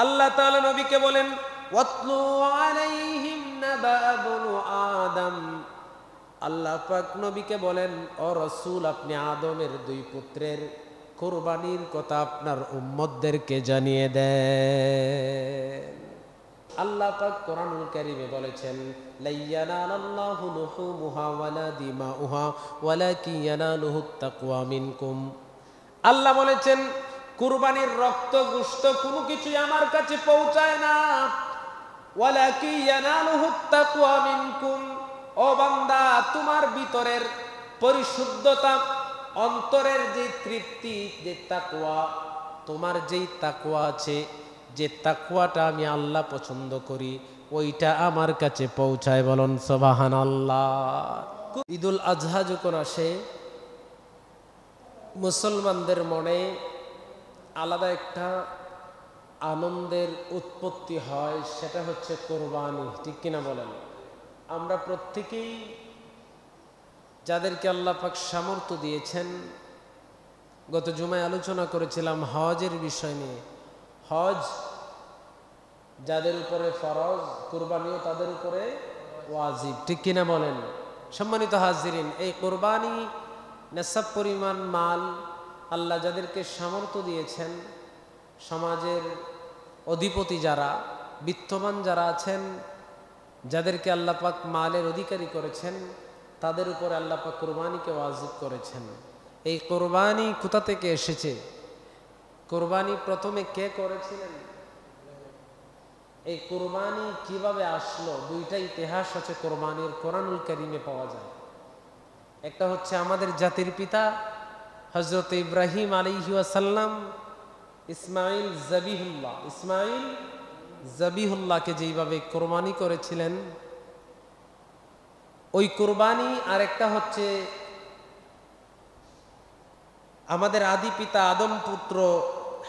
আল্লাহ তাআলা নবীকে বলেন ওয়াতলু আলাইহিম নাবা বনু আদম। আল্লাহ পাক নবীকে বলেন ও রাসূল আপনি আদমের দুই পুত্রের কুরবানির কথা আপনার উম্মতদেরকে জানিয়ে দেন। আল্লাহ পাক কোরআনুল কারীমে বলেছেন লা ইয়ানালাল্লাহু লুহুমুহা ওয়ালা দিমাউহা ওয়ালাকিন ইয়ানালুহুত তাকওয়া মিনকুম। আল্লাহ বলেছেন কুরবানির রক্ত গোশত কোনো কিছুই আমার কাছে পৌঁছায় না, ওয়ালাকিন ইয়ানালুহুত তাকওয়া মিনকুম। ও বান্দা তোমার ভিতরের পরিশুদ্ধতা, অন্তরের যে তৃপ্তি, যে তাকওয়া, তোমার যেই তাকওয়া আছে, যে তাকওয়াটা আমি আল্লাহ পছন্দ করি ওইটা আমার কাছে পৌঁছায়। বলুন সুবহানাল্লাহ। ঈদুল আজহা যখন আসে মুসলমানদের মনে আলাদা একটা আনন্দের উৎপত্তি হয়, সেটা হচ্ছে কোরবানি। ঠিক কিনা বলেন? আমরা প্রত্যেকেই যাদেরকে আল্লাহ পাক সামর্থ্য দিয়েছেন, গত জুমায় আলোচনা করেছিলাম হজের বিষয় নিয়ে। হজ যাদের উপরে ফরজ, কুরবানিও তাদের উপরে ওয়াজিব। ঠিক কিনা বলেন? সম্মানিত হাজিরিন, এই কুরবানি নেশাব পরিমাণ মাল আল্লাহ যাদেরকে সামর্থ্য দিয়েছেন, সমাজের অধিপতি যারা, বিত্তবান যারা আছেন, যাদেরকে আল্লাহ পাক মালের অধিকারী করেছেন, তাদের উপরে আল্লাহ পাক কুরবানিকে ওয়াজিব করেছেন। এই কুরবানি কোথা থেকে এসেছে? কুরবানি প্রথমে কে করেছিলেন? এই কুরবানি কিভাবে আসলো? দুইটা ইতিহাস আছে কুরবানির, কোরআনুল কারীমে পাওয়া যায়। একটা হচ্ছে আমাদের জাতির পিতা হযরত ইব্রাহিম আলাইহিস সালাম ইসমাইল জাবিহুল্লাহকে যেইভাবে কুরবানি করেছিলেন ওই কুরবানি। আর একটা হচ্ছে আমাদের আদি পিতা আদম পুত্র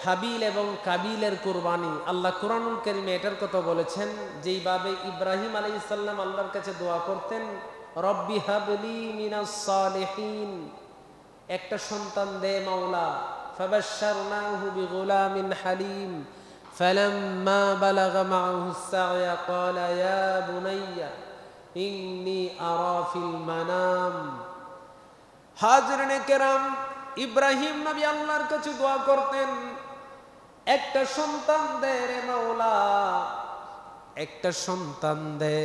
হাবিল এবং কাবিলের কুরবানি। আল্লাহ কুরআনুল কারীমে এটার কথা বলেছেন, যেইভাবে ইব্রাহিম আলাইহিস সালাম আল্লাহর কাছে দোয়া করতেন রব্বি হাবলি মিনাস সালিহিন, একটা সন্তান দে মাওলা। ফাবাশশারনাহু বিগুলামিন হালিম ফালাম্মা বালাগা মাআহুস সা'য়া ক্বালা ইয়া বুনাইয়া ইন্নী আরা ফিল মানাম। হাজিরিনে কেরাম, ইব্রাহিম নবী আল্লাহর কাছে দোয়া করতেন একটা সন্তান দে রে মাওলা, একটা সন্তান দে।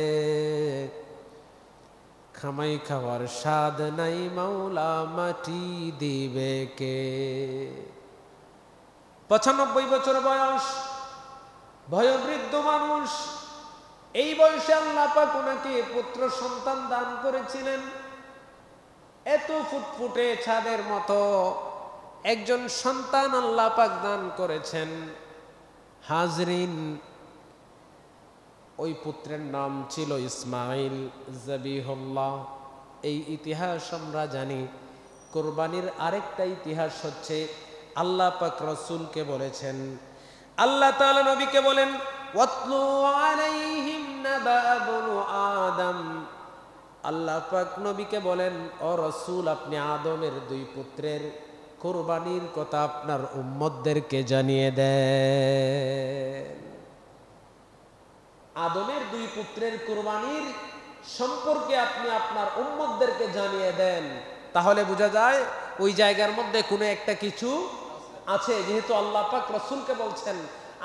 খামাই খাওয়ার স্বাদ নাই মাওলা, মাটি দিবে কে? 95 বছর বয়স, বয়োবৃদ্ধ মানুষ। এই বয়সে আল্লাহ পাক ওনাকে পুত্র সন্তান দান করেছিলেন। এত ফুটফুটে ছাদের মতো একজন সন্তান আল্লাহ পাক দান করেছেন। হাজরিন, ওই পুত্রের নাম ছিল ইসমাইল জাবিহুল্লাহ। এই ইতিহাস আমরা জানি। কুরবানির আরেকটা ইতিহাস হচ্ছে আল্লাহ পাক রাসূলকে বলেছেন, আল্লাহ তাআলা নবীকে বলেন ওয়াতলু আলাইহিম নাবা বনু আদম। আল্লাহ পাক নবীকে বলেন ও রাসূল আপনি আদমের দুই পুত্রের কুরবানির কথা আপনার উম্মতদেরকে জানিয়ে দেন। আদমের দুই পুত্রের কুরবানির সম্পর্কে আপনি আপনার উম্মতদেরকে জানিয়ে দেন। তাহলে বোঝা যায় ওই জায়গার মধ্যে কোনো একটা কিছু আছে। যেহেতু আল্লাহ পাক রাসূলকে বলছেন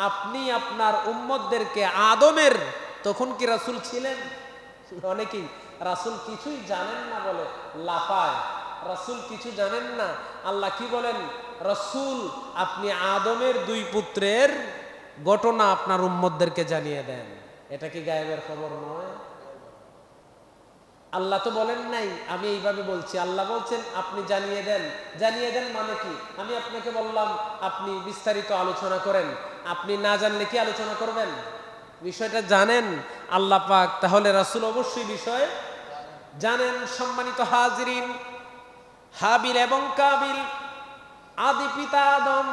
আপনি আপনার উম্মতদেরকে আদমের, তখন কি রাসূল ছিলেন? অনেকেই রাসূল কিছুই জানেন না বলে লাফায়। রাসূল কিছু জানেন না। আল্লাহ কি বলেন? রাসূল আপনি আদমের দুই পুত্রের ঘটনা আপনার উম্মতদেরকে জানিয়ে দেন। এটা কি গায়েবের খবর নয়? আল্লাহ তো বলেন নাই আমি এইভাবে বলছি, আল্লাহ বলছেন আপনি জানিয়ে দেন। জানিয়ে দেন মানে কি? আমি আপনাকে বললাম আপনি বিস্তারিত আলোচনা করেন, আপনি না জানলে কি আলোচনা করবেন? বিষয়টা জানেন আল্লাহ পাক, তাহলে রাসূল অবশ্যই বিষয় জানেন। সম্মানিত হাজিরিন, হাবিল এবং কাবিল আদি পিতা আদম,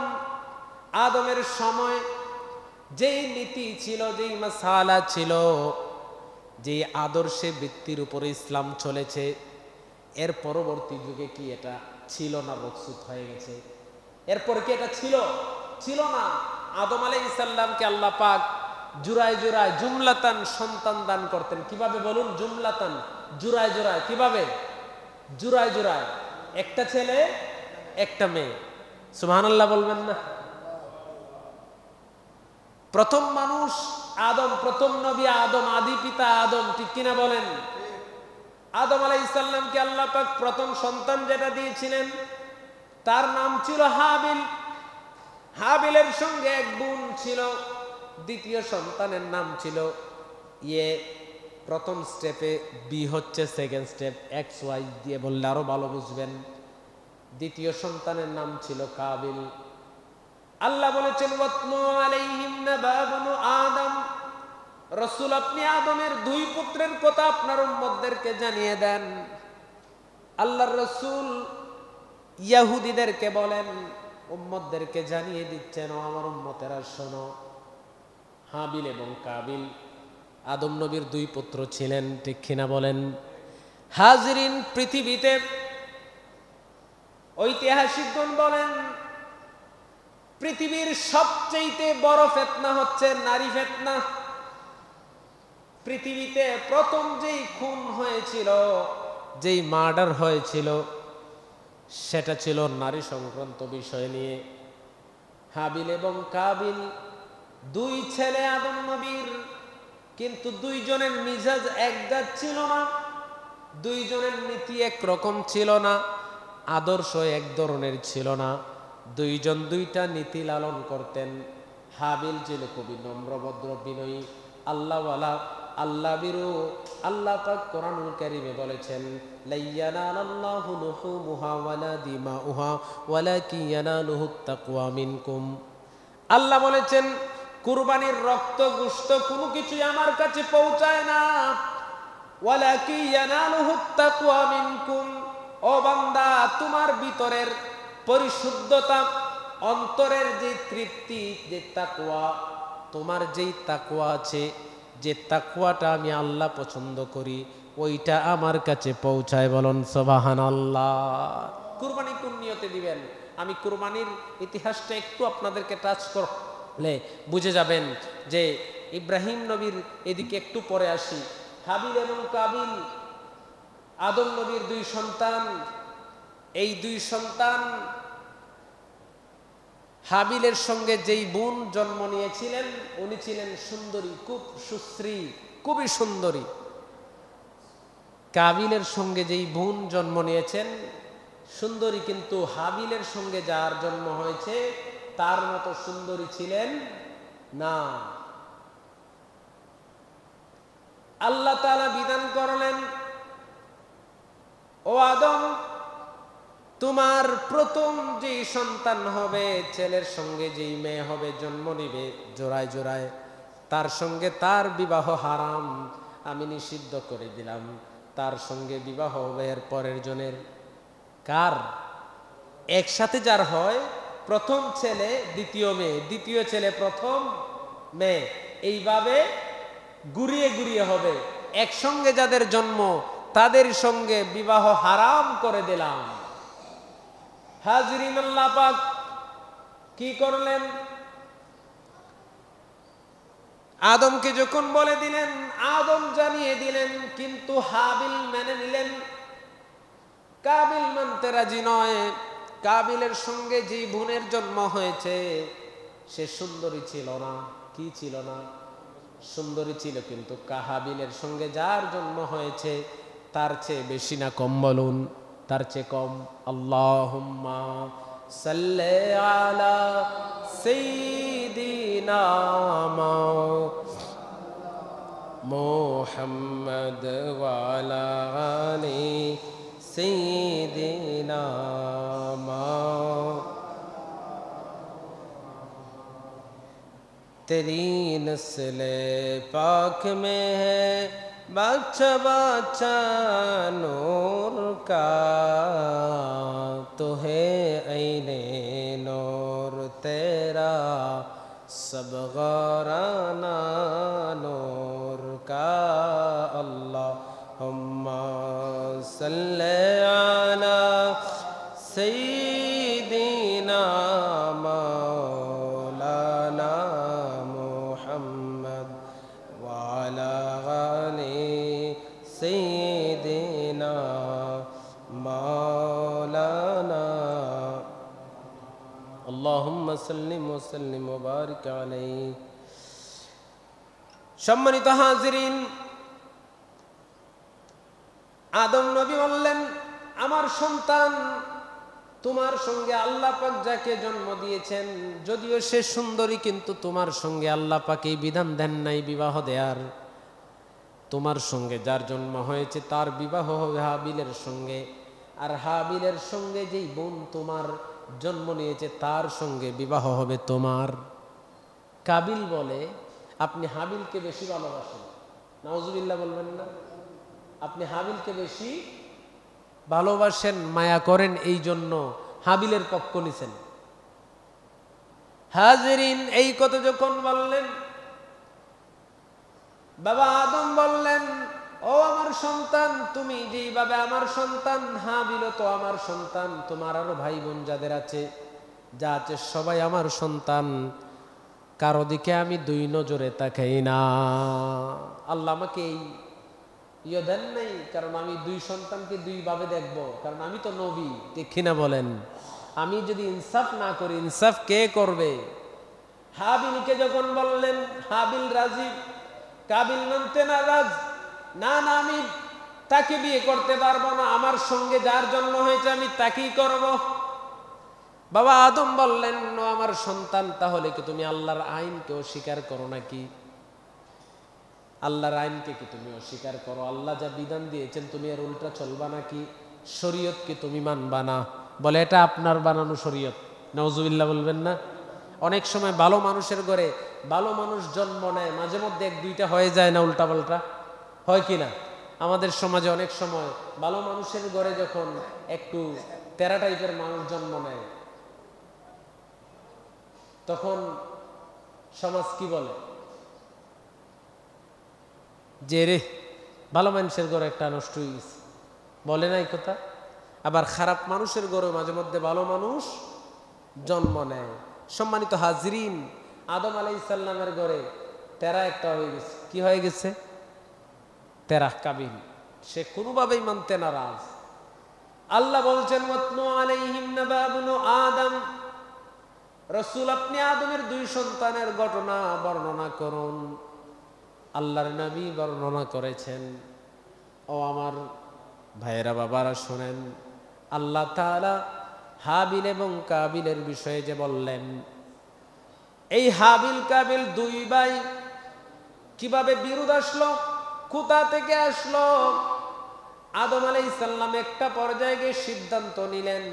আদমের সময় যেই নীতি ছিল, যেই মাসালা ছিল, যে আদর্শে ভিত্তির উপরে ইসলাম চলেছে, এর পরবর্তী যুগে কি এটা ছিল না? বকসুত হয়ে গেছে। এরপর কি এটা ছিল? ছিল না। আদম আলাইহিস সালামকে আল্লাহ পাক জুরায় জুরায় জুমলাতান সন্তান দান করতেন। কিভাবে বলুন? জুমলাতান, জুরায় জুরায়। কিভাবে? জুরায় জুরায়, একটা ছেলে একটা মেয়ে। সুবহানাল্লাহ বলবেন না? প্রথম মানুষ আদম, প্রথম নবী আদম, আদি পিতা আদম, ঠিক কিনা বলেন? আদম আলাইহিস সালামকে আল্লাহ পাক প্রথম সন্তান যেটা দিয়েছিলেন তার নাম ছিল হাবিল। হাবিলের সঙ্গে এক বোন ছিল। দ্বিতীয় সন্তানের নাম ছিল ইয়ে। প্রথম স্টেপে বি হচ্ছে সেকেন্ড স্টেপ, এক্স ওয়াই দিয়ে বললে আরো ভালো বুঝবেন। দ্বিতীয় সন্তানের নাম ছিল কাবিল। আল্লাহ বলেছেন ওয়াতলু আলাইহিম নাবা বনু আদম, রাসূল আপনি আদমের দুই পুত্রের কথা আপনার উম্মতদেরকে জানিয়ে দেন। আল্লাহর রাসূল ইহুদিদেরকে বলেন, উম্মতদেরকে জানিয়ে দিচ্ছেন, ও আমার উম্মতেরা শোনো, হাবিল এবং কাবিল আদম নবীর দুই পুত্র ছিলেন, ঠিক কিনা বলেন? হাজরিন, পৃথিবীতে ঐতিহাসিকগণ বলেন পৃথিবীর সবচেয়ে বড় ফিতনা হচ্ছে নারী ফিতনা। পৃথিবীতে প্রথম যেই খুন হয়েছিল, যেই মার্ডার হয়েছিল, সেটা ছিল নারী সংক্রান্ত বিষয় নিয়ে। হাবিল এবং কাবিল দুই ছেলে আদম নবীর, কিন্তু দুইজনের মিজাজ একজাত ছিল না, দুইজনের নীতি একরকম ছিল না, আদর্শ এক ধরনের ছিল না। দুইজন দুইটা নীতি লালন করতেন। হাবিল ছিল খুবই নম্রভদ্র, বিনয়ী, আল্লাহওয়ালা, আল্লাহ বিরু। আল্লাহ পাক কোরআনুল কারীমে বলেছেন লাইয়ানালাল্লাহু লুহুমুহা ওয়ালা দিমাউহা ওয়ালাকিন ইয়ানালুহুত তাকওয়া মিনকুম। আল্লাহ বলেছেন কুরবানির রক্ত গোশত কোনো কিছুই আমার কাছে পৌঁছায় না, ওয়ালাকিন ইয়ানালুহুত তাকওয়া মিনকুম। ও বান্দা, তোমার ভিতরের পরিশুদ্ধতা, অন্তরের যে তৃপ্তি, যে তাকওয়া, তোমার যেই তাকওয়া আছে, যে তাকওয়াটা আমি আল্লাহ পছন্দ করি, ওইটা আমার কাছে পৌঁছায়। বলুন সুবহানাল্লাহ। কুরবানি কোন নিয়তে দিবেন? আমি কুরবানির ইতিহাসটা একটু আপনাদেরকে টাচ করলে বুঝে যাবেন যে ইব্রাহিম নবীর এদিকে একটু পরে আসি। হাবিল এবং কাবিল আদম নবীর দুই সন্তান। এই দুই সন্তান, হাবিলের সঙ্গে যেই বোন জন্ম নিয়েছিলেন উনি ছিলেন সুন্দরী, খুব সুশ্রী, খুবই সুন্দরী। কাবিলের সঙ্গে যেই বোন জন্ম নিয়েছেন সুন্দরী, কিন্তু হাবিলের সঙ্গে যার জন্ম হয়েছে তার মতো সুন্দরী ছিলেন না। আল্লাহ তাআলা বিধান করলেন, ও আদম, তোমার প্রথম যেই সন্তান হবে, ছেলের সঙ্গে যেই মেয়ে হবে, জন্ম নিবে জোড়ায় জোড়ায়, তার সঙ্গে তার বিবাহ হারাম, আমি নিষিদ্ধ করে দিলাম। তার সঙ্গে বিবাহ হবে এর পরের জনের। কার? একসাথে যার হয়, প্রথম ছেলে দ্বিতীয় মেয়ে, দ্বিতীয় ছেলে প্রথম মেয়ে, এইভাবে ঘুরিয়ে ঘুরিয়ে হবে। একসঙ্গে যাদের জন্ম তাদের সঙ্গে বিবাহ হারাম করে দিলাম। হাজরিন, আল্লাহ পাক কি করলেন? আদমকে যখন বলে দিলেন, আদম জানিয়ে দিলেন, কিন্তু হাবিল মেনে নিলেন, কাবিল মানতে রাজি নয়। কাবিলের সঙ্গে যে বোনের জন্ম হয়েছে সে সুন্দরী ছিল না। কি ছিল না? সুন্দরী ছিল, কিন্তু হাবিলের সঙ্গে যার জন্ম হয়েছে তার চেয়ে বেশি না কম? বলুন, তার চেয়ে কম। আল্লাহুম্মা সাল্লি আলা সাইয়্যিদিনা মুহাম্মদ ওয়া আলা আলি সাইয়্যিদিনা। तेरी नस्ल पाक में है बादशाह बादशाह नूर का, तो है ऐने नूर तेरा सब गौराना नूर का। अल्लाहुम्मा सल्ले अला सय्यिदिना मौलाना وسلم وسلم وبارك عليه সম্মানিত হাজিরিন আদম নবী বললেন আমার সন্তান তোমার সঙ্গে আল্লাহ পাক যাকে জন্ম দিয়েছেন যদিও সে সুন্দরী কিন্তু তোমার সঙ্গে আল্লাহ পাক এই বিধান দেন নাই বিবাহ দেয়ার তোমার সঙ্গে যার জন্ম হয়েছে তার বিবাহ হবে হাবিলের সঙ্গে আর হাবিলের সঙ্গে যেই বোন তোমার জন্ম নিয়েছে তার সঙ্গে বিবাহ হবে তোমার কাবিল বলে আপনি হাবিলকে বেশি ভালোবাসেন নাউজুবিল্লাহ বলবেন না আপনি হাবিলকে বেশি ভালোবাসেন মায়া করেন এই জন্য হাবিলের পক্ষ নিছেন হাজিরিন এই কথা যখন বললেন বাবা আদম বললেন ও আমার সন্তান তুমি যেইভাবে আমার সন্তান হাবিলও তো আমার সন্তান তোমার আরো ভাই বোন যাদের আছে যা আছে সবাই আমার সন্তান কারো দিকে আমি দুই নজরে তাকাই না আল্লাহ আমাকে এই দেন নাই কারণ আমি দুই সন্তানকে দুই ভাবে দেখবো কারণ আমি তো নবী ঠিক কিনা বলেন আমি যদি ইনসাফ না করি ইনসাফ কে করবে হাবিলকে যখন বললেন হাবিল রাজি কাবিল মানতে নারাজ না না আমি তাকে বিয়ে করতে পারবো না আমার সঙ্গে যার জন্ম হয়েছে আমি তাকেই করব বাবা আদম বললেন ও আমার সন্তান তাহলে কি তুমি আল্লাহর আইনকে অস্বীকার করো নাকি আল্লাহর আইনকে কি তুমি অস্বীকার করো আল্লাহ যা বিধান দিয়েছেন তুমি এর উল্টা চলবা নাকি শরীয়ত কি তুমি মানবা না বলে এটা আপনার বানানো শরীয়ত নাউজুবিল্লাহ বলবেন না অনেক সময় ভালো মানুষের ঘরে ভালো মানুষ জন্ম নেয় মাঝে মধ্যে এক দুইটা হয়ে যায় না উল্টা পাল্টা হয় কি না আমাদের সমাজে অনেক সময় ভালো মানুষের ঘরে যখন একটু তেরা টাইপের মানুষ জন্ম নেয় তখন সমাজ কি বলে যে রে ভালো মানুষের ঘরে একটা নষ্ট হয়ে গেছে বলে না এই কথা আবার খারাপ মানুষের ঘরে মাঝে মধ্যে ভালো মানুষ জন্ম নেয় সম্মানিত হাজরিন আদম আলাইহিস সালামের ঘরে তেরা একটা হয়ে গেছে কি হয়ে গেছে তেরা কাবিল সে কোনোভাবেই মানতে নারাজ আল্লাহ বলছেন ওয়াতলু আলাইহিম নাবা ইবনু আদম রাসূল আপনি আদমের দুই সন্তানের ঘটনা বর্ণনা করুন আল্লাহর নবী বর্ণনা করেছেন ও আমার ভাইয়েরা বাবারা শুনেন আল্লাহ তাআলা হাবিল এবং কাবিলের বিষয়ে যে বললেন এই হাবিল কাবিল দুই ভাই কিভাবে বিরোধ আসলো কোথা থেকে আসলো আদম আলাইহিস সালাম একটা পর্যায়ে গিয়ে সিদ্ধান্ত নিলেন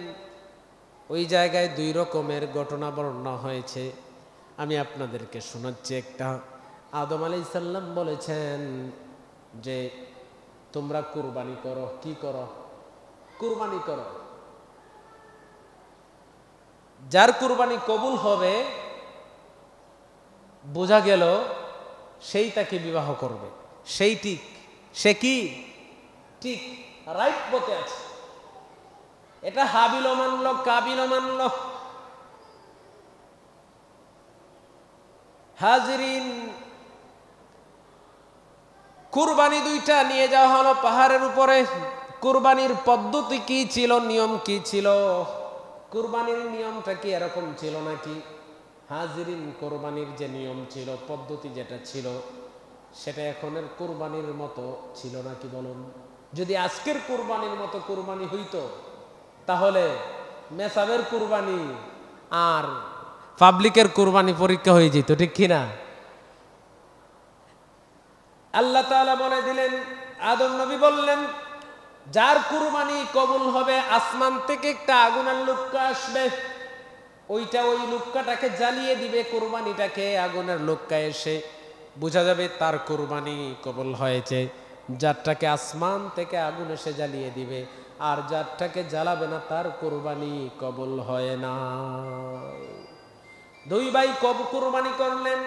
ওই জায়গায় দুই রকমের ঘটনা বর্ণনা হয়েছে আমি আপনাদেরকে শোনাচ্ছি একটা আদম আলাইহিস সালাম বলেছেন যে তোমরা কুরবানি করো কি করো কুরবানি করো যার কুরবানি কবুল হবে বোঝা গেল সেই তাকে বিবাহ করবে সেই ঠিক সে কি ঠিক রাইট পথে আছে এটা হাবিলও মানল কাবিলও মানল হাজিরিন কুরবানি দুইটা নিয়ে যাওয়া হলো পাহাড়ের উপরে কুরবানির পদ্ধতি কি ছিল নিয়ম কি ছিল কুরবানির নিয়মটা কি এরকম ছিল নাকি হাজিরিন কুরবানির যে নিয়ম ছিল পদ্ধতি যেটা ছিল সেটা এখনের কুরবানির মতো ছিল নাকি বলুন যদি আজকের কুরবানির মতো কুরবানি হইতো তাহলে মেসাবের কুরবানি আর পাবলিকের কুরবানি পরীক্ষা হয়ে যেত ঠিক কিনা আল্লাহ তাআলা বলে দিলেন আদম নবী বললেন যার কুরবানি কবুল হবে আসমান থেকে একটা আগুনের লুক্কা আসবে ওইটা ওই লুক্কাটাকে জ্বালিয়ে দিবে কুরবানিটাকে আগুনের লুক্কা এসে বোঝা যাবে তার কুরবানি কবুল হয়েছে যারটাকে আসমান থেকে আগুন এসে জ্বালিয়ে দিবে আর যারটাকে জ্বালাবে না তার কুরবানি কবুল হয় না দুই ভাই কুরবানি করলেন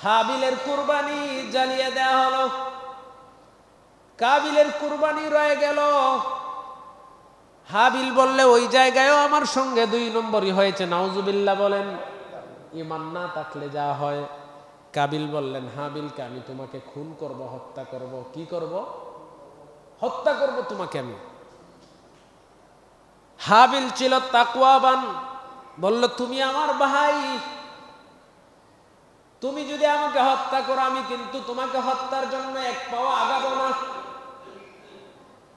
হাবিলের কুরবানি জ্বালিয়ে দেওয়া হলো কাবিলের কুরবানি রয়ে গেল হাবিল বললে ওই জায়গায়ও আমার সঙ্গে দুই নম্বরই হয়েছে নাউজুবিল্লাহ বলেন ঈমান না থাকলে যা হয় কাবিল বললেন হাবিলকে আমি তোমাকে খুন করব হত্যা করব কি করব হত্যা করব তোমাকে আমি হাবিল ছিল তাকওয়াবান বলল তুমি আমার ভাই, তুমি যদি আমাকে হত্যা করো আমি কিন্তু তোমাকে হত্যার জন্য এক পাও আগাবো না,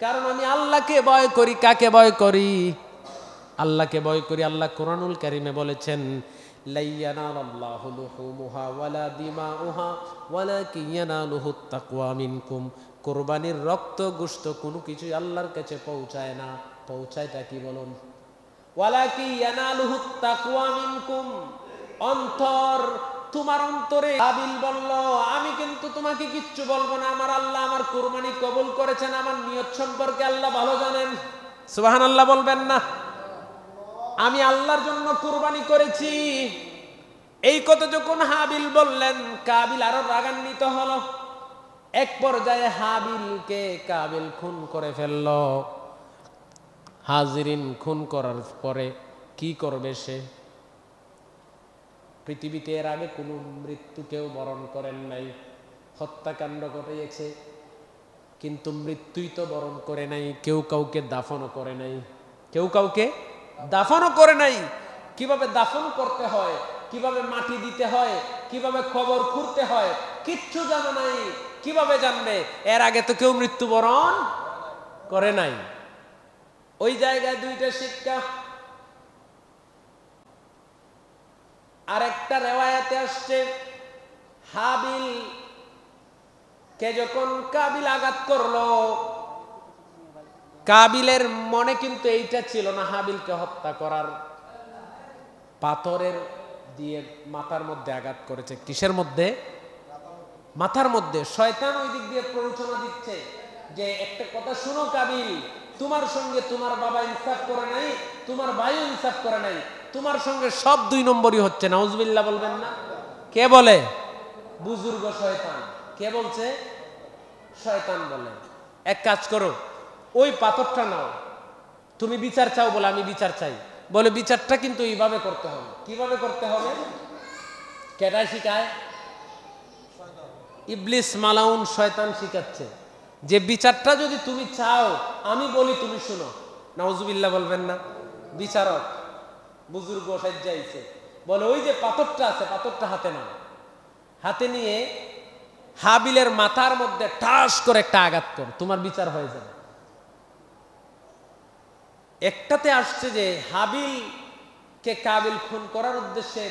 কারণ আমি আল্লাহকে ভয় করি। কাকে ভয় করি? আল্লাহকে ভয় করি। আল্লাহ কোরআনুল কারীমে বলেছেন, লা ইয়ানালাল্লাহু লুহুমুহা ওয়ালা দিমাউহা ওয়ালাকিন ইয়ানালুহুত তাকওয়া মিনকুম। কুরবানির রক্ত গোশত কোনো কিছুই আল্লাহর কাছে পৌঁছায় না। পৌঁছায়টা কি বলুন? ওয়ালাকিন ইয়ানালুহুত তাকওয়া মিনকুম, অন্তর। তোমার অন্তরে হাবিল বলল আমি কিন্তু তোমাকে কিচ্ছু বলবো না, আমার আল্লাহ আমার কুরবানি কবুল করেছেন, আমার নিয়ত সম্পর্কে আল্লাহ ভালো জানেন। সুবহানাল্লাহ বলবেন না? আমি আল্লাহর জন্য কুরবানি করেছি। এই কথা যখন হাবিল বললেন, কাবিল আরো রাগান্বিত হলো। এক পর্যায়ে হাবিলকে কাবিল খুন করে ফেলল। হাজিরিন, খুন করার পরে কি করবে সে? পৃথিবীতে এর আগে কোনো মৃত্যু কেউ বরণ করেন নাই। হত্যাকাণ্ড ঘটিয়েছে কিন্তু মৃত্যুই তো বরণ করে নাই। কেউ কাউকে দাফনও করে নাই। কেউ কাউকে দাফনও করে নাই। কিভাবে দাফন করতে হয়, কিভাবে মাটি দিতে হয়, কিভাবে কবর খুঁড়তে হয়, কিচ্ছু জানা নাই। কিভাবে জানবে? এর আগে তো কেউ মৃত্যুবরণ করে নাই। ওই জায়গায় দুইটা শিক্ষা। আরেকটা রেওয়ায়াতে আসছে, হাবিল কে যখন কাবিল আঘাত করলো, কাবিলের মনে কিন্তু এইটা ছিল না হাবিলকে হত্যা করার। পাথরের দিয়ে মাথার মধ্যে আঘাত করেছে। কিসের মধ্যে? মাথার মধ্যে। শয়তান ওই দিক দিয়ে প্ররোচনা দিচ্ছে যে একটা কথা শুনো কাবিল, তোমার সঙ্গে তোমার বাবা ইনসাফ করে নাই, তোমার ভাইও ইনসাফ করে নাই, তোমার সঙ্গে সব দুই নম্বরই হচ্ছে। নাউজুবিল্লাহ বলবেন না? কে বলে? বুজুর্গ শয়তান। কে বলছে? শয়তান বলে। এক কাজ করো, ওই পাথরটা নাও, তুমি বিচার চাও বলে আমি বিচার চাই, বলে বিচারটা কিন্তু এইভাবে করতে হবে। কিভাবে করতে হবে? কেটাই শিখায়? ইবলিস মালাউন শয়তান শিখাচ্ছে যে বিচারটা যদি তুমি চাও আমি বলি তুমি শুনো। নাউজুবিল্লাহ বলবেন না? বিচারক বুজুর্গ সাজ্জাইছে, বলে ওই যে পাথরটা আছে, পাথরটা হাতে নাও। হাতে নিয়ে হাবিলের মাথার মধ্যে ঠাস করে একটা আঘাত কর, তোমার বিচার হয়ে যাবে। একটাতে আসছে যে হাবিল কে কাবিল খুন করার উদ্দেশ্যে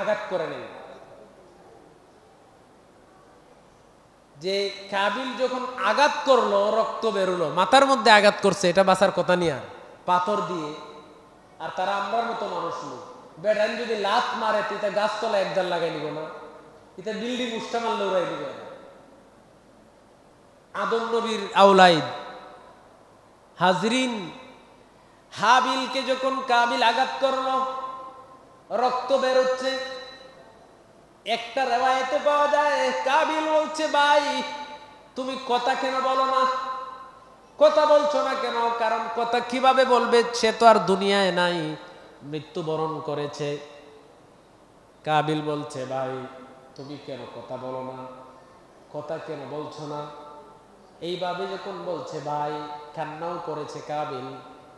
আঘাত করে নেই, যে কাবিল যখন আঘাত করলো রক্ত বেরোলো, মাথার মধ্যে আঘাত করছে, এটা বাঁচার কথা নিয়ে আর পাথর দিয়ে। আর তারা আমরার মতো মানুষ নেই। বেড়ান যদি লাত মারে এটা গাছতলা একজাল লাগাই নিব না, এটা বিল্ডিং উষ্টা মারলে উড়াই দিবে। আদম নবীর আওলাইদ হাজরিন, হাবিলকে যখন কাবিল আঘাত করলো রক্ত বেরোচ্ছে। একটা রেওয়ায়েতে পাওয়া যায় কাবিল বলছে, ভাই তুমি কথা কেন বলো না? কথা বলছো না কেন? কারণ কথা কিভাবে বলবে? সে তো আর দুনিয়ায় নাই, মৃত্যুবরণ করেছে। কাবিল বলছে, ভাই তুমি কেন কথা বলো না? কথা কেন বলছো না? এইভাবে যখন বলছে, ভাই কান্নাও করেছে কাবিল,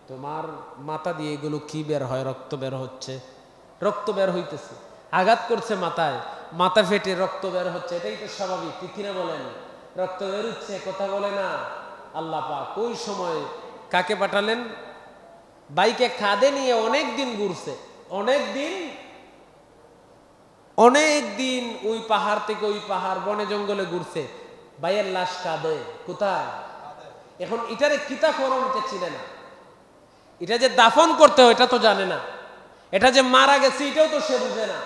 তোমার মাথা দিয়ে এগুলো কি বের হয়? রক্ত বের হচ্ছে, রক্ত বের হইতেছে। আঘাত করছে মাথায়, মাথা ফেটে রক্ত বের হচ্ছে, এটাই তো স্বাভাবিক, ঠিক কিনা বলেন? রক্ত বের হচ্ছে, কথা বলে না। আল্লাহ পাক ওই সময় কাকে পাঠালেন? বাইকে কাঁধে নিয়ে অনেক দিন ঘুরছে, অনেক দিন ওই পাহাড় থেকে ওই পাহাড়, বনে জঙ্গলে ঘুরছে। ভাইয়ের লাশ কাঁদে কোথায়? এখন এটারে কিতা করণ এটা চিনে না। এটা যে দাফন করতে হয় এটা তো জানে না। এটা যে মারা গেছে এটাও তো সে বুঝে না।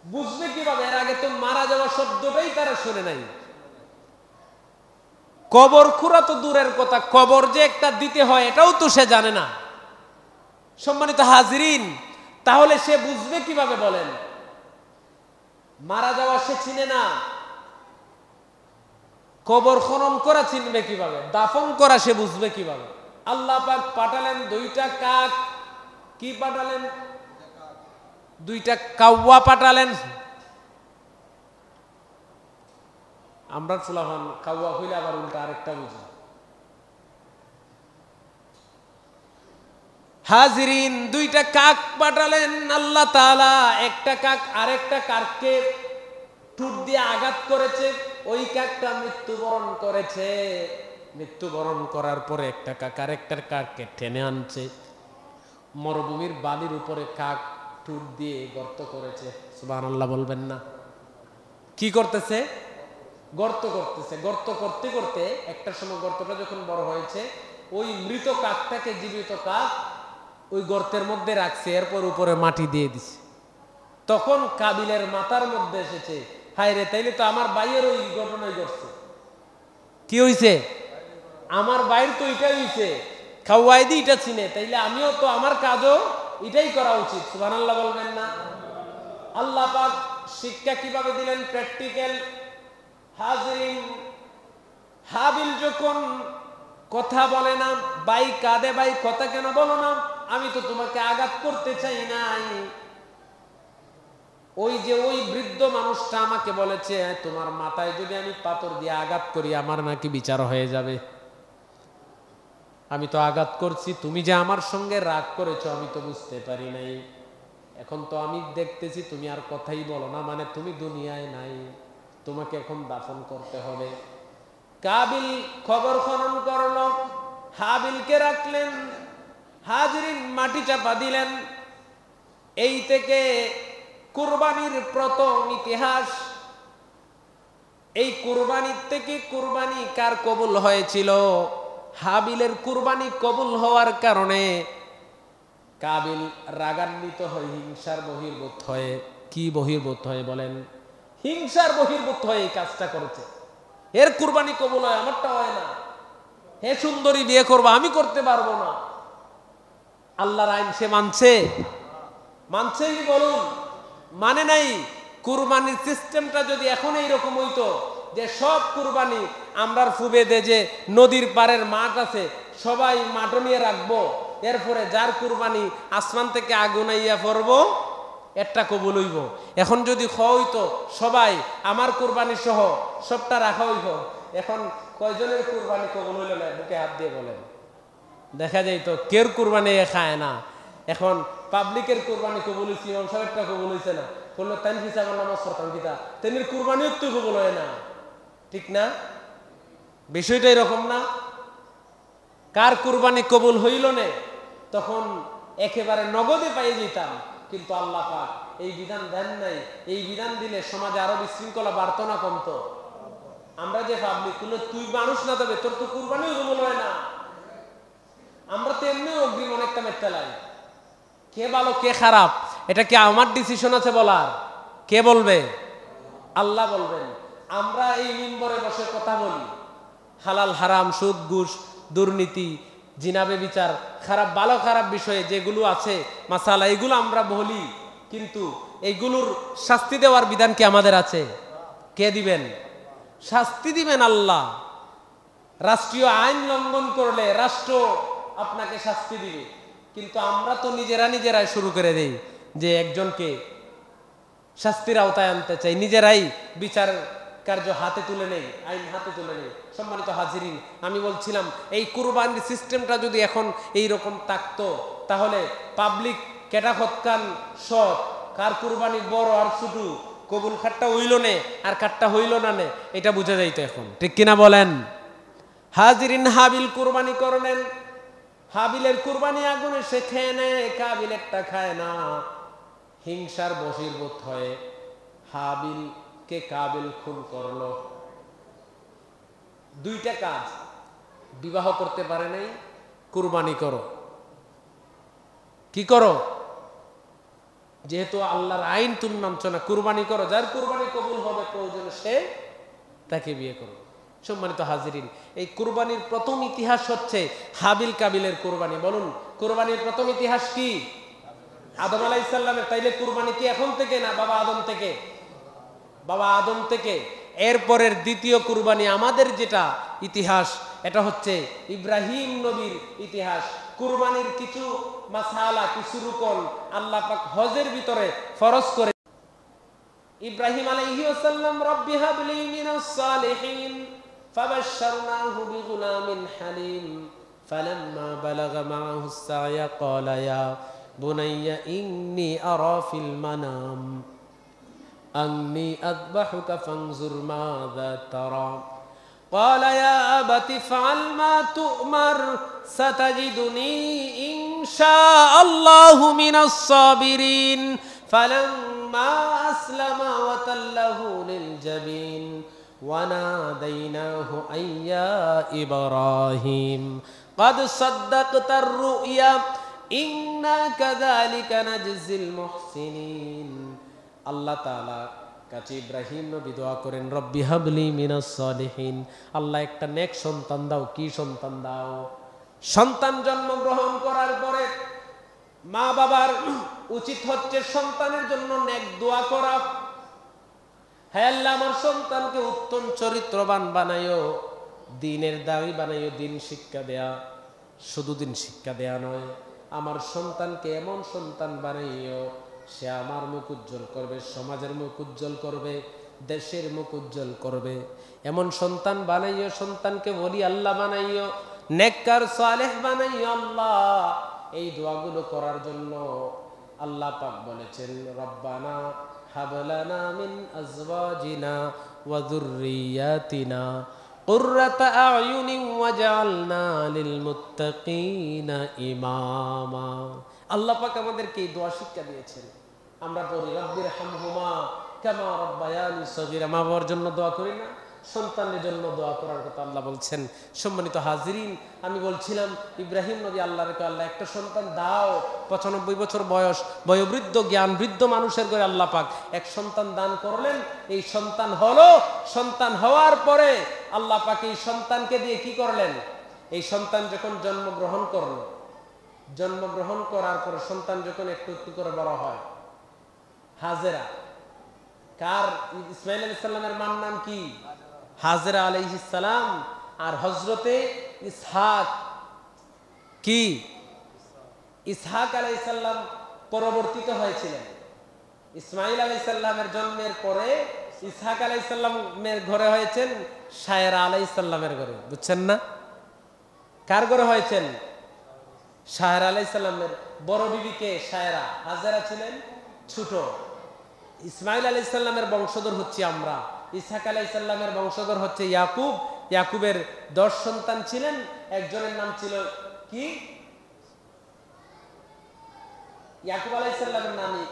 বুঝবে কিভাবে? এর আগে তো মারা যাওয়া শব্দটাই তারা শুনে নাই। কবর খুঁড়া তো দূরের কথা, কবর যে একটা দিতে হয় এটাও তো সে জানে না। সম্মানিত হাজরিন, তাহলে সে বুঝবে কিভাবে বলেন? মারা যাওয়া সে চিনে না, কবর খনন করা চিনবে কিভাবে? দাফন করা সে বুঝবে কিভাবে? আল্লাহ পাক পাঠালেন দুইটা কাক। কি পাঠালেন? দুইটা কাউয়া পাঠালেন। আমরা ফুলাহান কাউয়া হইলে আবার উল্টা আরেকটা বুঝি। হাজিরিন, দুইটা কাক পাঠালেন আল্লাহ তাআলা। একটা কাক আরেকটা কাককে ঠোঁট দিয়ে আঘাত করেছে, ওই কাকটা মৃত্যুবরণ করেছে। মৃত্যুবরণ করার পরে একটা কাক আরেকটা কাককে টেনে আনছে। মরুভূমির বালির উপরে কাক ঠোঁট দিয়ে গর্ত করেছে। সুবহানাল্লাহ বলবেন না? কি করতেছে? গর্ত করতেছে। গর্ত করতে করতে একটা সময় গর্তটা যখন বড় হয়েছে, ওই মৃত কাকটাকে জীবিত কাক ওই গর্তের মধ্যে রাখছে, এরপর উপরে মাটি দিয়ে দিছে। তখন কাবিলের মাথার মধ্যে এসেছে, হায় রে, তাইলে তো আমার ভাইয়ের ওই ঘটনাই ঘটছে। কি হইছে? আমার ভাইয়ের তো এটাই হইছে, খাওয়াই দি এটা চিনে, তাইলে আমিও তো, আমার কাজও এটাই করা উচিত। সুবহানাল্লাহ বলবেন না? আল্লাহ পাক শিক্ষা কিভাবে দিলেন? প্র্যাকটিক্যাল। হাজিরিন, হাবিল যখন কথা বলে না, ভাই কাঁদে, ভাই কথা কেন বলো না, আমি তো তোমাকে আঘাত করতে চাই নাই। ওই যে ওই বৃদ্ধ মানুষটা আমাকে বলেছে, তোমার মাথায় যদি আমি পাথর দিয়ে আঘাত করি আমার নাকি বিচার হয়ে যাবে। আমি তো আঘাত করছি, তুমি যে আমার সঙ্গে রাগ করেছো আমি তো বুঝতে পারি নাই। এখন তো আমি দেখতেছি তুমি আর কথাই বলো না, মানে তুমি দুনিয়ায় নাই, তোমাকে এখন দাফন করতে হবে। কাবিল খবর খনন করল, হাবিলকে রাখলেন। হাজিরিন, মাটি চাপা দিলেন। এই থেকে কুরবানির প্রথম ইতিহাস। এই কুরবানির থেকে কুরবানি কার কবুল হয়েছিল? হাবিলের কুরবানি কবুল হওয়ার কারণে কাবিল রাগান্বিত হয়ে হিংসার বহির্ভূত হয়ে, কি বহির্ভূত হয়ে বলেন? হিংসার বহির্ভূত হয়ে এই কাজটা করেছে। এর কুরবানি কবুল হয়, আমারটা হয় না। হে সুন্দরী বিয়ে করবো, আমি করতে পারবো না। আল্লাহর আইন সে মানছে? মানছেই বলুন? মানে নাই। কুরবানির সিস্টেমটা যদি এখন এইরকম হইতো যে সব কুরবানি আমরা ফুবে দে, যে নদীর পাড়ের মাঠ আছে সবাই মাঠ নিয়ে রাখবো, এরপরে যার কুরবানি আসমান থেকে আগুন আইয়া পড়বো একটা কবুল হইব। এখন যদি হইতো সবাই আমার কুরবানি সহ সবটা রাখা হইব, এখন কয়জনের কুরবানি কবুল হইল না? বুকে হাত দিয়ে বলেন। দেখা যাইতো কেউ কুরবানি খায় না। এখন পাবলিকের কুরবানি কবুল হয়েছে, ইমাম সাহেবটা কবুল হয়েছে না, বললো তাই হিসাব নামাজ পড়তাম কিতা, তেমনি কুরবানিও তো কবুল হয় না। ঠিক না? বিষয়টা এরকম না? কার কুরবানি কবুল হইল না তখন একেবারে নগদে পাইয়ে যেতাম, কিন্তু আল্লাহ পাক এই বিধান দেন নাই। এই বিধান দিলে সমাজে আরো বিশৃঙ্খলা বাড়তো না কমতো? আমরা যে পাবলিক, তুই মানুষ না তবে তোর তো কুরবানিও কবুল হয় না। আমরা তো এমনি অগ্রিম অনেকটা মেট্টা লাই। কে ভালো কে খারাপ এটা কি আমার ডিসিশন আছে বলার? কে বলবে? আল্লাহ বলবেন। আমরা এই মিম্বরে বসে কথা বলি, হালাল হারাম, সুদ ঘুষ, দুর্নীতি, জিনাবে বিচার, খারাপ ভালো খারাপ বিষয়ে যেগুলো আছে মাসালা, এগুলো আমরা বলি, কিন্তু এইগুলোর শাস্তি দেওয়ার বিধান কি আমাদের আছে? কে দিবেন? শাস্তি দিবেন আল্লাহ। রাষ্ট্রীয় আইন লঙ্ঘন করলে রাষ্ট্র আপনাকে শাস্তি দিবে, কিন্তু আমরা তো নিজেরাই শুরু করে দেই যে একজনকে শাস্তির আওতায় আনতে চাই, নিজেরাই বিচার কার্য হাতে তুলে নেই, আইন হাতে তুলে নেই। সম্মানিত হাজিরিন, আমি বলছিলাম এই কুরবানির সিস্টেমটা যদি এখন এই রকম থাকতো, তাহলে পাবলিক কেটা খতকান সৎ, কার কুরবানি বড় আর ছোট, কবুল খাটটা হইল নে আর কাটটা হইল না নে, এটা বুঝা যাইতো এখন। ঠিক কিনা বলেন? হাজিরিন, হাবিল কুরবানি করলেন। হাবিলের কুরবানি আগুনে সে খেয়ে নেয়, কাবিলেরটা খায় না। হিংসার বশীভূত হয়ে হাবিলকে কাবিল খুন করলো। দুইটা কাজ, বিবাহ করতে পারে নাই, কুরবানি করো। কি করো? যেহেতু আল্লাহর আইন তুমি মানছ না, কুরবানি করো। যার কুরবানি কবুল হবে প্রয়োজনে সে তাকে বিয়ে করো। সম্মানিত হাজিরিন, এই কুরবানির প্রথম ইতিহাস হচ্ছে হাবিল কাবিলের কুরবানি। বলুন, কুরবানির প্রথম ইতিহাস কি? আদম আলাইহিস সালামের। তাইলে কুরবানি কি এখন থেকে না বাবা আদম থেকে? বাবা আদম থেকে। এরপরের দ্বিতীয় কুরবানি আমাদের যেটা ইতিহাস, এটা হচ্ছে ইব্রাহিম নবীর ইতিহাস। কুরবানির কিছু মাসালা, কিছু রুকন আল্লাহ পাক হজের ভিতরে ফরজ করে। ইব্রাহিম আলাইহিস সালাম, রব্বি হাবলি মিনাস সালিহিন ফাবাশশারনাহু বিগুলামিন হালিম فلما بلغ معه السعي قال يا بني إني أرى في المنام أني أذبحك فانظر ماذا ترى قال يا أبت افعل ما تؤمر ستجدني إن شاء الله من الصابرين فلما أسلم وتله للجبين وناديناه أن يا إبراهيم قد صدقت الرؤيا إنا كذلك نجزي المحسنين الله تعالى কাছে ইব্রাহিম নবী দোয়া করেন রব্বি হাবলি মিনাস সালিহিন, আল্লাহ একটা নেক সন্তান দাও। কি সন্তান দাও? সন্তান জন্মগ্রহণ করার পরে মা বাবার উচিত হচ্ছে সন্তানের জন্য নেক দোয়া করা। হে আল্লাহ, আমার সন্তানকে উত্তম চরিত্রবান বানাইও, দ্বীনের দাবি বানাইও, দ্বীন শিক্ষা দেয়া। শুধু দ্বীন শিক্ষা দেয়া নয়, আমার সন্তানকে এমন সন্তান বানাইও সে আমার মুখ উজ্জ্বল করবে, সমাজের মুখ উজ্জ্বল করবে, দেশের মুখ উজ্জ্বল করবে। এমন সন্তান বানাইও, সন্তানকে বলি আল্লাহ বানাইও, নেককার সালেহ বানাইও আল্লাহ। এই দোয়াগুলো করার জন্য আল্লাহ পাক বলেছেন রব্বানা হাবলানা মিন আজওয়াজিনা ওয়া যুররিয়াতিনা কুররাতা আয়ুনিন ওয়াজআলনা লিল মুত্তাকিনা ইমামা। আল্লাহ পাক আমাদেরকে এই দোয়া শিক্ষা দিয়েছেন। আমরা পড়ি রব্বিরহামহুমা কামা রাব্বায়ানি সগীরা। মা বাবার জন্য দোয়া করি না? সন্তানের জন্য দোয়া করার কথা আল্লাহ বলছেন। সম্মানিত হাজিরিন, আমি বলছিলাম ইব্রাহিম নবী আল্লাহর কাছে আল্লাহ একটা সন্তান দাও। 95 বছর বয়স, বয়োবৃদ্ধ জ্ঞান বৃদ্ধ মানুষের ঘরে আল্লাহ পাক এক সন্তান দান করলেন। এই সন্তান হলো। সন্তান হওয়ার পরে আল্লাহ পাক এই সন্তানকে দিয়ে কি করলেন? এই সন্তান যখন জন্মগ্রহণ করলো, জন্মগ্রহণ করার পরে সন্তান যখন একটু একটু করে বড় হয়, হাজেরা, কার? ইসমাইল আলাইহিস সালামের মার নাম কি? হাজেরা আলাইহিস সালাম। আর হযরতে ইসহাক কি? ইসহাক আলাইহিস সালাম পরবর্তীত হয়েছিলেন। ইসমাইল আলাইহিস সালামের জন্মের পরে ইসহাক আলাইহিস সালামের ঘরে হয়েছেন সায়রা আলাইহিস সালামের ঘরে। বুঝছেন না? কার ঘরে হয়েছেন? সায়রা আলাইহিস সালামের বড় বিবিকে সায়রা। হাজেরা ছিলেন ছোট। ইসমাইল আলাইহিস সালামের বংশধর হচ্ছে আমরা। ইসহাক আলাইহিস সালামের বংশধর হচ্ছে ইয়াকুব। ইয়াকুবের 10 সন্তান ছিলেন। একজনের নাম ছিল কি? ইয়াকুব আলাইহিস সালামের নামে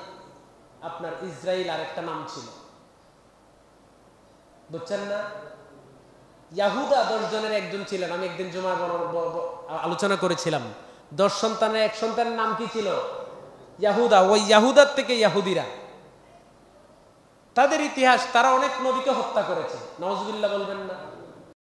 আপনার ইসরাইল, আর একটা নাম ছিল। বুঝছেন না? ইয়াহুদা 10 জনের একজন ছিলেন। আমি একদিন জুমায় আলোচনা করেছিলাম। 10 সন্তানের এক সন্তানের নাম কি ছিল? ইয়াহুদা। ওই ইয়াহুদার থেকে ইয়াহুদিরা, তাদের ইতিহাস, তারা অনেক নবীকে হত্যা করেছে। নাউজুবিল্লাহ বলবেন না?